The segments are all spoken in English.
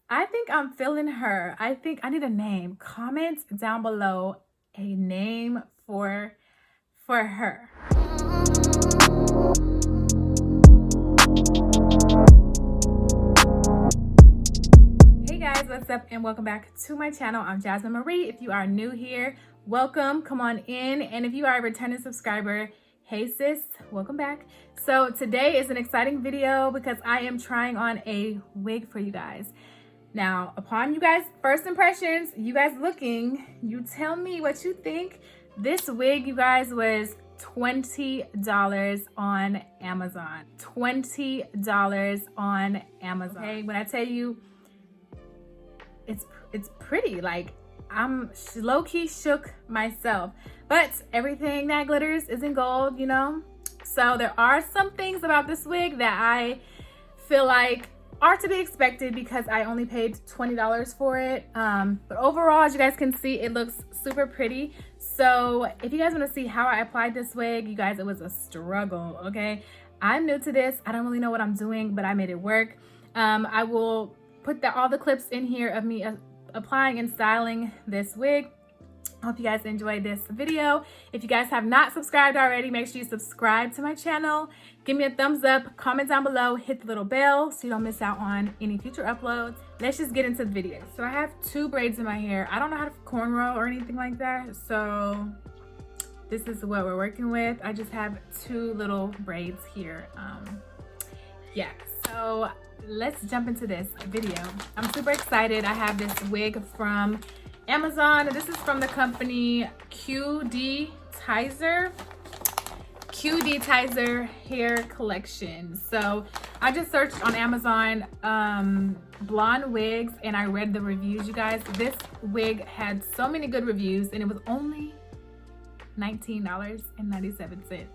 I think I'm feeling her. I think I need a name. Comment down below a name for her. Hey guys, what's up and welcome back to my channel. I'm Jasmine Marie. If you are new here, welcome, come on in. And if you are a returning subscriber, hey sis, welcome back. So today is an exciting video because I am trying on a wig for you guys. Now, upon you guys' first impressions, you guys looking, you tell me what you think. This wig, you guys, was $20 on Amazon. $20 on Amazon. Okay, when I tell you, it's pretty. Like, I'm low-key shook myself. But everything that glitters isn't gold, you know? So there are some things about this wig that I feel like are to be expected because I only paid $20 for it. But overall, as you guys can see, it looks super pretty. So if you guys want to see how I applied this wig, you guys, it was a struggle, okay? I'm new to this. I don't really know what I'm doing, but I made it work. I will put all the clips in here of me applying and styling this wig. I hope you guys enjoyed this video. If you guys have not subscribed already, make sure you subscribe to my channel. Give me a thumbs up, comment down below, hit the little bell so you don't miss out on any future uploads. Let's just get into the video. So I have two braids in my hair. I don't know how to cornrow or anything like that, so this is what we're working with. I just have two little braids here. Yeah, so let's jump into this video. I'm super excited. I have this wig from Amazon. This is from the company QD Tizer hair collection. So I just searched on Amazon blonde wigs and I read the reviews, you guys. This wig had so many good reviews and it was only $19.97.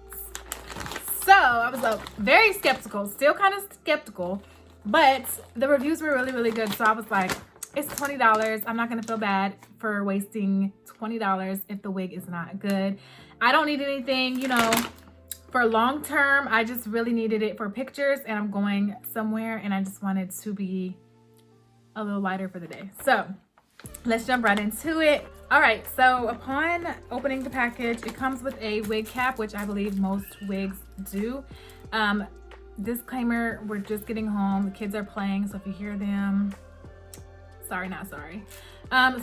So I was very skeptical, still kind of skeptical, but the reviews were really, really good. So I was like, it's $20. I'm not gonna feel bad for wasting $20 if the wig is not good. I don't need anything, you know, for long term. I just really needed it for pictures and I'm going somewhere and I just wanted to be a little lighter for the day. So let's jump right into it. All right, so upon opening the package, it comes with a wig cap, which I believe most wigs do. Disclaimer, we're just getting home. The kids are playing, so if you hear them, sorry, not sorry.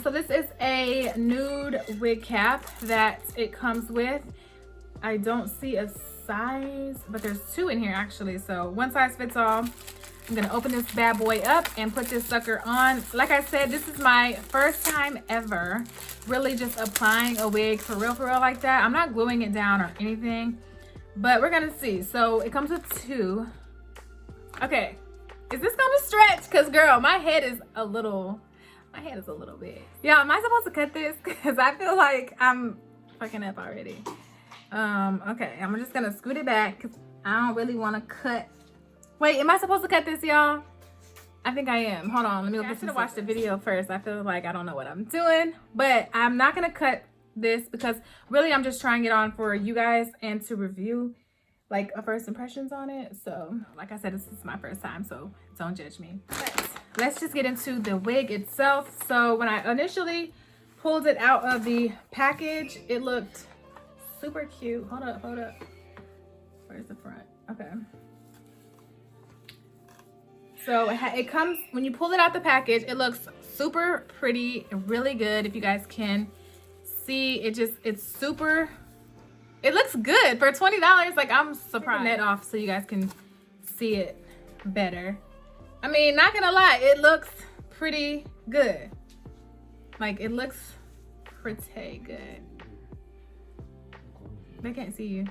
So this is a nude wig cap that it comes with. I don't see a size, but there's two in here actually. So one size fits all. I'm gonna open this bad boy up and put this sucker on. Like I said, this is my first time ever really just applying a wig for real like that. I'm not gluing it down or anything, but we're gonna see. So it comes with two. Okay, is this gonna stretch? Cause girl, my head is a little big. Yeah, am I supposed to cut this? Cause I feel like I'm fucking up already. Okay, I'm just gonna scoot it back cause I don't really wanna cut. Wait, am I supposed to cut this, y'all? I think I am. Hold on, let me look. I should have watched the video first. I feel like I don't know what I'm doing, but I'm not gonna cut this because really I'm just trying it on for you guys and to review like a first impressions on it. So like I said, this is my first time, so don't judge me. But let's just get into the wig itself. So when I initially pulled it out of the package, it looked super cute. Hold up. Where's the front? Okay. So it comes, when you pull it out the package, it looks super pretty, really good. If you guys can see, it's super, it looks good for $20. Like, I'm surprised. Net off so you guys can see it better. I mean, not gonna lie, it looks pretty good. Like, it looks pretty good. They can't see you.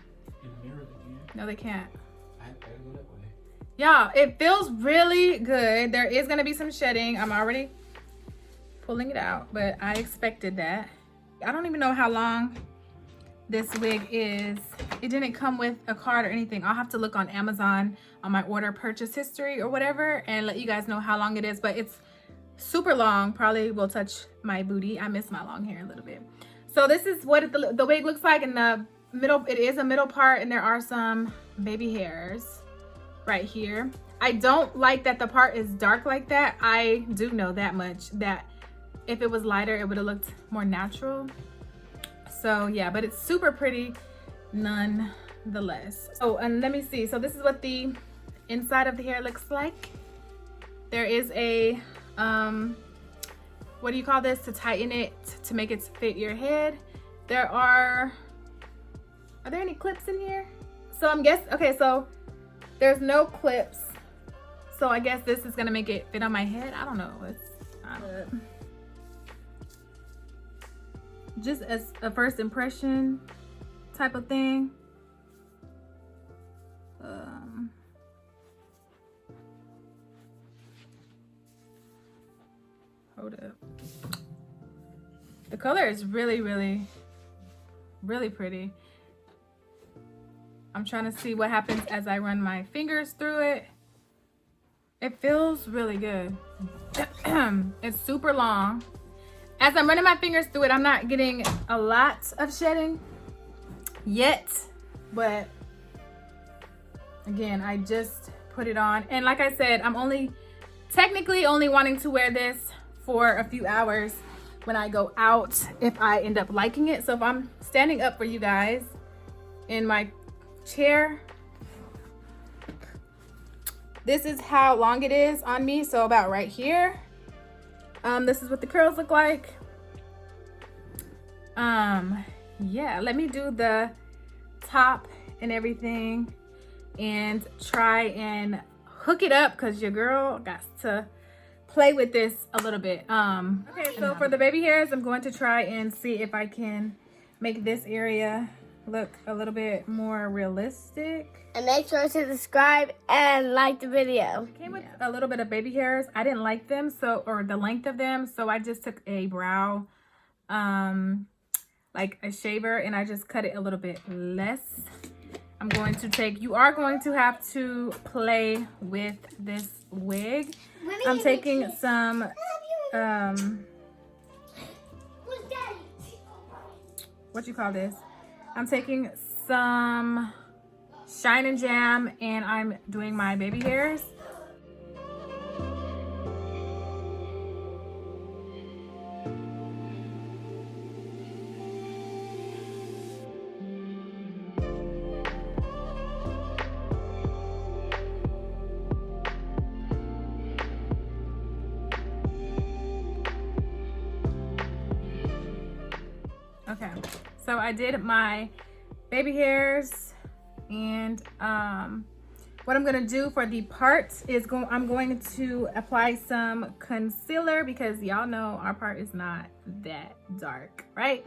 No, they can't. Yeah, it feels really good. There is gonna be some shedding. I'm already pulling it out, but I expected that. I don't even know how long this wig is. It didn't come with a card or anything. I'll have to look on Amazon on my order purchase history or whatever and let you guys know how long it is, but it's super long. Probably will touch my booty. I miss my long hair a little bit. So this is what the wig looks like in the middle. It is a middle part and there are some baby hairs right here. I don't like that the part is dark like that. I do know that much, that if it was lighter, it would have looked more natural. So yeah, but it's super pretty nonetheless. Oh, and let me see. So this is what the inside of the hair looks like. There is a, what do you call this? To tighten it, to make it fit your head. Are there any clips in here? So I'm guessing, okay, so there's no clips. So I guess this is gonna make it fit on my head. I don't know. Just as a first impression type of thing. Hold up. The color is really, really, really pretty. I'm trying to see what happens as I run my fingers through it. It feels really good. It's super long. As I'm running my fingers through it, I'm not getting a lot of shedding yet, but again, I just put it on. And like I said, I'm technically only wanting to wear this for a few hours when I go out, if I end up liking it. So if I'm standing up for you guys in my chair, this is how long it is on me. So about right here. This is what the curls look like. Yeah, let me do the top and everything and try and hook it up, because your girl got to play with this a little bit. Okay, so for the baby hairs, I'm going to try and see if I can make this area look a little bit more realistic. And make sure to subscribe and like the video. It came with a little bit of baby hairs. I didn't like them, or the length of them, so I just took a brow, like a shaver, and I just cut it a little bit less. I'm going to take, you are going to have to play with this wig. I'm taking some, what you call this? I'm taking some Shine and Jam, and I'm doing my baby hairs. Okay, so I did my baby hairs, and what I'm gonna do for the part is I'm going to apply some concealer, because y'all know our part is not that dark, right?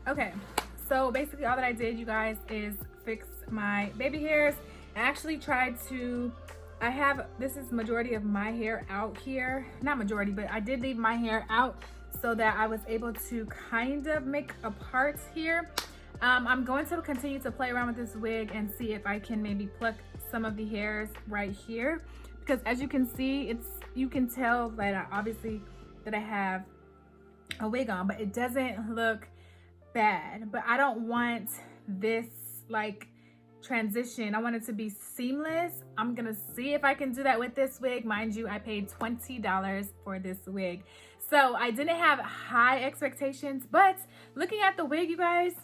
Okay, so basically all that I did, you guys, is fix my baby hairs. I actually tried to, this is majority of my hair out here. Not majority, but I did leave my hair out so that I was able to kind of make a part here. I'm going to continue to play around with this wig and see if I can maybe pluck some of the hairs right here. Because as you can see, you can tell that obviously that I have a wig on, but it doesn't look bad. But I don't want this like transition. I want it to be seamless. I'm gonna see if I can do that with this wig. Mind you, I paid $20 for this wig, so I didn't have high expectations. But looking at the wig, you guys,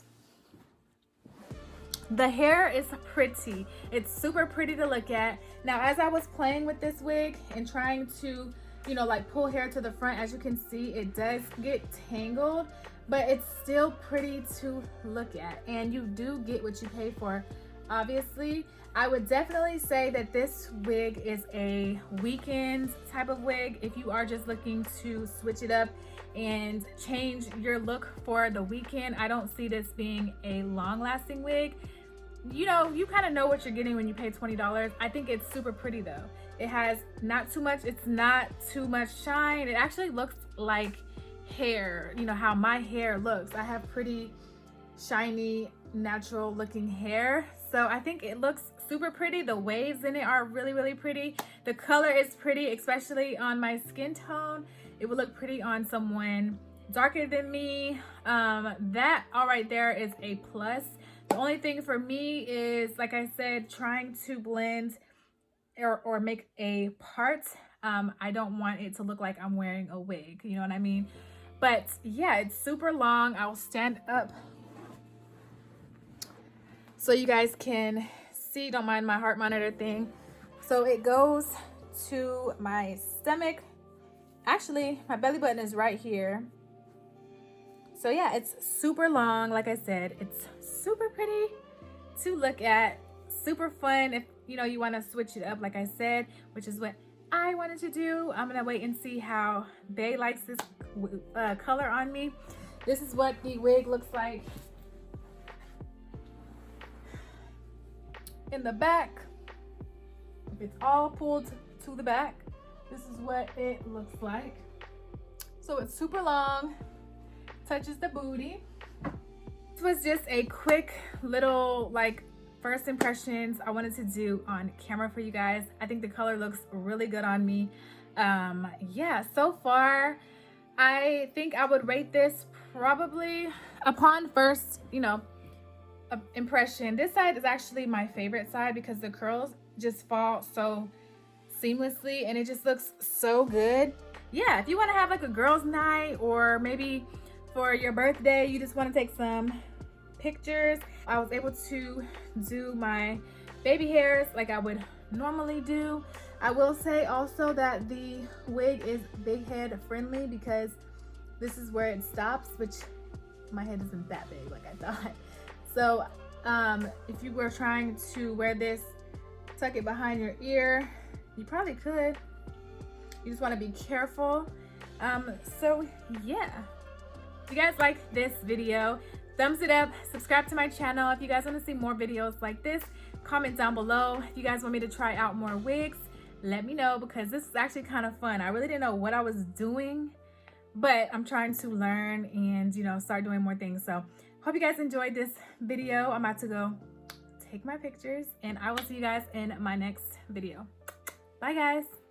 the hair is pretty. It's super pretty to look at. Now, as I was playing with this wig and trying to, you know, like pull hair to the front, as you can see, it does get tangled, but it's still pretty to look at, and you do get what you pay for. Obviously, I would definitely say that this wig is a weekend type of wig. If you are just looking to switch it up and change your look for the weekend, I don't see this being a long-lasting wig. you know, you kind of know what you're getting when you pay $20. I think it's super pretty though. It has not too much, it's not too much shine. It actually looks like hair, you know how my hair looks. I have pretty shiny, natural looking hair. So I think it looks super pretty. The waves in it are really pretty. The color is pretty, especially on my skin tone. It would look pretty on someone darker than me. That all right there is a plus. The only thing for me is, like I said, trying to blend or make a part. I don't want it to look like I'm wearing a wig, you know what I mean? But yeah, it's super long. I'll stand up so you guys can see. Don't mind my heart monitor thing. So it goes to my stomach. Actually, my belly button is right here. So yeah, it's super long. Like I said, it's super pretty to look at, super fun if you know you want to switch it up, like I said, which is what I wanted to do. I'm gonna wait and see how Bae likes this color on me. This is what the wig looks like in the back. If it's all pulled to the back, this is what it looks like. So it's super long, touches the booty. This was just a quick little like first impressions I wanted to do on camera for you guys. I think the color looks really good on me. Yeah, so far I think I would rate this probably upon first, you know, impression. This side is actually my favorite side because the curls just fall so seamlessly and it just looks so good. Yeah, if you want to have like a girls' night, or maybe for your birthday you just want to take some pictures, I was able to do my baby hairs like I would normally do. I will say also that the wig is big head friendly because this is where it stops, which my head isn't that big like I thought. So if you were trying to wear this, tuck it behind your ear, you probably could. You just want to be careful. So yeah, if you guys like this video, thumbs it up, subscribe to my channel. If you guys want to see more videos like this, comment down below. If you guys want me to try out more wigs, let me know, because this is actually kind of fun. I really didn't know what I was doing, but I'm trying to learn and, you know, start doing more things. So hope you guys enjoyed this video. I'm about to go take my pictures and I will see you guys in my next video. Bye guys.